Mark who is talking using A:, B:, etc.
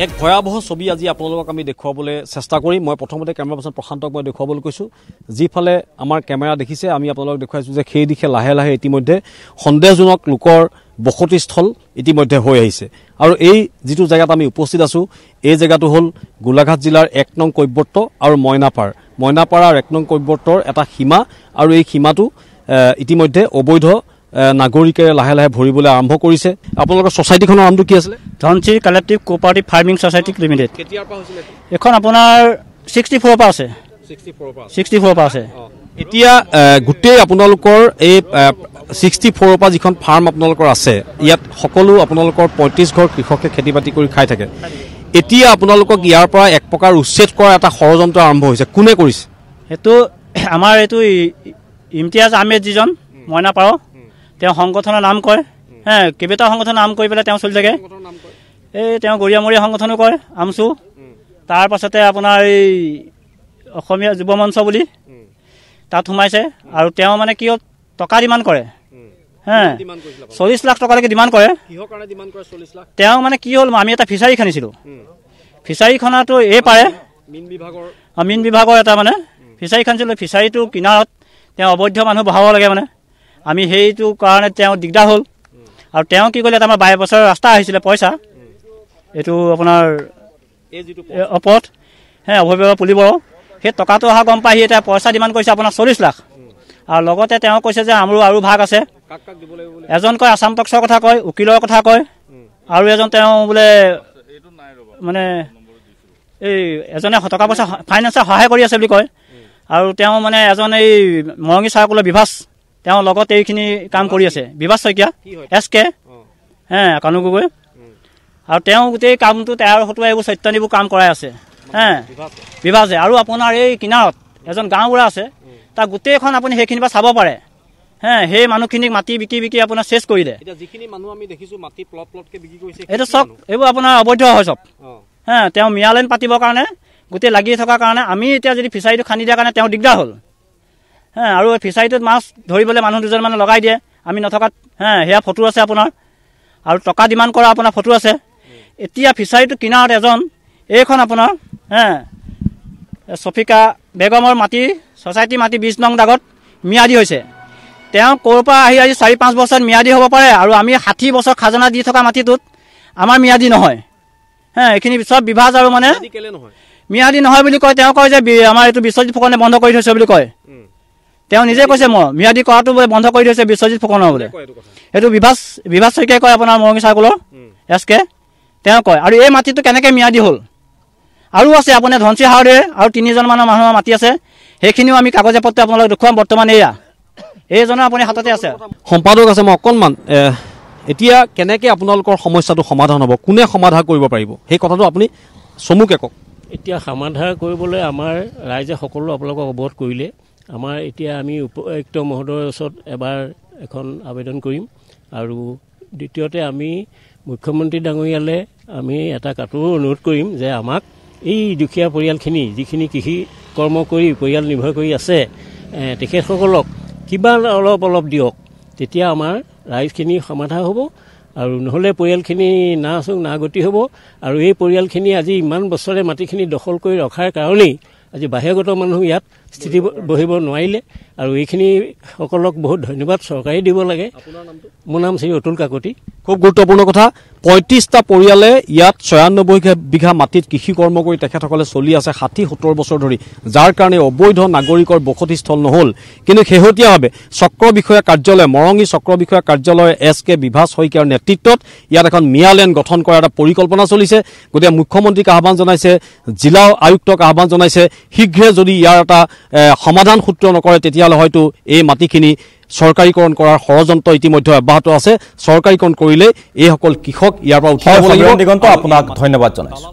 A: এক ভয়াবহ ছবি আজি আপোনালোকক আমি দেখুৱাবলৈ চেষ্টা কৰিম। মই প্ৰথমতে কেমেৰা পাৰ্চন প্ৰশান্তক মই দেখুৱাবলৈ কৈছোঁ। যিফালে আমাৰ কেমেৰা দেখিছে আমি আপোনালোকক দেখুৱাইছোঁ যে সেই দিশে লাহে লাহে ইতিমধ্যে সন্দেহজনক লোকৰ বসতিস্থল ইতিমধ্যে হৈ আহিছে। আৰু এই যিটো জেগাত আমি উপস্থিত আছোঁ এই জেগাটো হ'ল গোলাঘাট জিলাৰ ১ নং কৈৱৰ্ত আৰু মইনাপাৰ আৰু ১ নং কৈৱৰ্তৰ এটা সীমা। আৰু এই সীমাটো ইতিমধ্যে অবৈধ নাগৰিকেৰে লাহে লাহে ভৰিবলৈ আৰম্ভ কৰিছে। আপোনালোকৰ ছ'চাইটিখনৰ নামটো কি আছিলে?
B: Dhansiri collective cooperative farming society limited.
A: কেতিয়াৰ পৰা হৈছিলে
B: এখন? আপোনাৰ 64 পৰা আছে। 64 পৰা আছে।
A: এতিয়া গোটেই আপোনালোকৰ এই 64 পৰা যিখন ফাৰ্ম আপোনালোকৰ আছে ইয়াত সকলো আপোনালোকৰ 35 ঘৰ কৃষকে খেতি বাতি কৰি খাই থাকে। এতিয়া আপোনালোকক ইয়াৰ পৰা এক প্ৰকাৰ উচ্ছেদ কৰাৰ এটা ষড়যন্ত্ৰ আৰম্ভ হৈছে। কোনে কৰিছে?
B: সেইটো আমাৰ এইটো ইমতিয়াজ আহমেদ যিজন মইনাপাৰ, তেওঁ সংগঠনৰ নাম কয়। কেইবাটাও সংগঠনৰ নাম কৰি পেলাই তেওঁ চলি থাকে। এই তেওঁ গৰিয়ামৰীয়া সংগঠনো কয় আমচু। তাৰ পাছতে আপোনাৰ এই অসমীয়া যুৱ মঞ্চ বুলি তাত সোমাইছে। আৰু তেওঁ মানে কি হ'ল টকা ডিমাণ্ড কৰে। 40 লাখ টকালৈকে ডিমাণ্ড কৰে। তেওঁ মানে কি হ'ল আমি এটা ফিচাৰী খান্দিছিলোঁ। ফিচাৰী খনাটো এই পাৰে মীন বিভাগৰ এটা মানে ফিচাৰী খান্দিছিলোঁ। ফিচাৰীটো কিনাৰত তেওঁ অবৈধ মানুহ বহাব লাগে মানে আমি সেইটো কাৰণে তেওঁ দিগদাৰ হ'ল। আৰু তেওঁ কি কৰিলে আমাৰ 22 বছৰৰ ৰাস্তা আহিছিলে পইচা এইটো আপোনাৰ পথ অভয়বাবু পুলিবৰ সেই টকাটো অহা গম পাই এতিয়া পইচা ডিমাণ্ড কৰিছে আপোনাৰ 40 লাখ। আৰু লগতে তেওঁ কৈছে যে আমাৰো আৰু ভাগ আছে। এজন কয় আছাম টক্সৰ কথা কয়, উকিলৰ কথা কয়। আৰু এজন তেওঁ বোলে মানে এই এজনে টকা পইচা ফাইনেন্সৰ সহায় কৰি আছে বুলি কয়। আৰু তেওঁ মানে এজন এই মৰঙী চাৰ্কুলৰ বিভাস তেওঁ লগত এইখিনি কাম কৰি আছে। বিভাস শইকীয়া SK কানু গগৈ। আৰু তেওঁ গোটেই কামটো তৈয়াৰ হতুৱাই এইবোৰ চৈতন্যবোৰ কাম কৰাই আছে বিভাজে। আৰু আপোনাৰ এই কিনাৰত এজন গাঁওবুঢ়া আছে তাক গোটেইখন আপুনি সেইখিনিৰ পৰা চাব পাৰে। সেই মানুহখিনিক মাটি বিকি বিকি আপোনাৰ চেছ কৰিলে। এইটো চব এইবোৰ আপোনাৰ অবৈধ হয় চব। তেওঁ মিয়া লাইন পাতিবৰ কাৰণে গোটেই লাগি থকাৰ কাৰণে আমি এতিয়া যদি ফিচাৰীটো খান্দি দিয়াৰ কাৰণে তেওঁ দিগদাৰ হ'ল। আৰু ফিচাৰীটোত মাছ ধৰিবলৈ মানুহ দুজন মানে লগাই দিয়ে আমি নথকাত। সেয়া ফটো আছে আপোনাৰ। আৰু টকা ডিমাণ্ড কৰা আপোনাৰ ফটো আছে। এতিয়া ফিচাৰীটো কিনাৰত এজন এইখন আপোনাৰ চফিকা বেগমৰ মাটি ছ'চাইটি মাটি 20 নং দাগত ম্যাদী হৈছে। তেওঁ ক'ৰ পৰা আহি 4-5 বছৰত ম্যাদী হ'ব পাৰে। আৰু আমি 60 বছৰ খাজনা দি থকা মাটিটোত আমাৰ ম্যাদী নহয়। এইখিনি চব বিভাজ আৰু মানে ম্যাদী নহয় বুলি কয়। তেওঁ কয় যে আমাৰ এইটো বিশ্বজিৎ ফুকনে বন্ধ কৰি থৈছে বুলি কয়। তেওঁ নিজে কৈছে মই ম্যাদী কৰাটো বোলে বন্ধ কৰি থৈছে বিশ্বজিৎ ফুকনৰ বোলে। সেইটো বিভাস শইকীয়াই কয় আপোনাৰ মৰঙী চাৰ্কুলৰ SK তেওঁ কয়। আৰু এই মাটিটো কেনেকৈ ম্যাদী হ'ল আৰু আছে আপোনাৰ ধনচিৰি হাউদেৰ আৰু 3জন মানৰ মানুহৰ মাটি আছে। সেইখিনিও আমি কাগজে পত্ৰ আপোনালোকক দেখুৱাম। বৰ্তমান এইজনৰ আপুনি হাততে আছে
A: সম্পাদক আছে। মই অকণমান এতিয়া কেনেকৈ আপোনালোকৰ সমস্যাটো সমাধান হ'ব, কোনে সমাধান কৰিব পাৰিব সেই কথাটো আপুনি চমুকে কওক।
C: এতিয়া সমাধান কৰিবলৈ আমাৰ ৰাইজে সকলো আপোনালোকক অৱগত কৰিলে। আমাৰ এতিয়া আমি উপায়ুক্ত মহোদয়ৰ ওচৰত এবাৰ এখন আবেদন কৰিম। আৰু দ্বিতীয়তে আমি মুখ্যমন্ত্ৰী ডাঙৰীয়ালৈ আমি এটা কাটৰো অনুৰোধ কৰিম যে আমাক এই দুখীয়া পৰিয়ালখিনি যিখিনি কৃষি কৰ্ম কৰি পৰিয়াল নিৰ্ভৰ কৰি আছে তেখেতসকলক কিবা অলপ দিয়ক। তেতিয়া আমাৰ ৰাইজখিনি সমাধান হ'ব। আৰু নহ'লে পৰিয়ালখিনি না আচুক না গতি হ'ব। আৰু এই পৰিয়ালখিনি আজি ইমান বছৰে মাটিখিনি দখল কৰি ৰখাৰ কাৰণেই আজি বাহিৰগত মানুহ ইয়াত স্থিতি বহিব নোৱাৰিলে। আৰু এইখিনি সকলক বহুত ধন্যবাদ চৰকাৰে দিব লাগে। মোৰ নাম শ্ৰী অতুল কাকতি।
A: খুব গুৰুত্বপূৰ্ণ কথা। 35টা পৰিয়ালে ইয়াত 96 বিঘা মাটিত কৃষি কৰ্ম কৰি তেখেতসকলে চলি আছে 60-70 বছৰ ধৰি, যাৰ কাৰণে অবৈধ নাগৰিকৰ বসতিস্থল নহ'ল। কিন্তু শেহতীয়াভাৱে চক্ৰ বিষয়া কাৰ্যালয় মৰঙী চক্ৰ বিষয়া কাৰ্যালয় SK বিভাস শইকীয়াৰ নেতৃত্বত ইয়াত এখন মিয়া লেন গঠন কৰাৰ এটা পৰিকল্পনা চলিছে। গতিকে মুখ্যমন্ত্ৰীক আহ্বান জনাইছে, জিলা আয়ুক্তক আহ্বান জনাইছে, শীঘ্ৰে যদি ইয়াৰ এটা সমাধান সূত্ৰ নকৰে তেতিয়াহ'লে হয়তো এই মাটিখিনি চৰকাৰীকৰণ কৰাৰ ষড়যন্ত্ৰ ইতিমধ্যে অব্যাহত আছে। চৰকাৰীকৰণ কৰিলে এইসকল কৃষক ইয়াৰ পৰা উঠিব লাগিব।
D: দিগন্ত আপোনাক ধন্যবাদ জনাইছোঁ।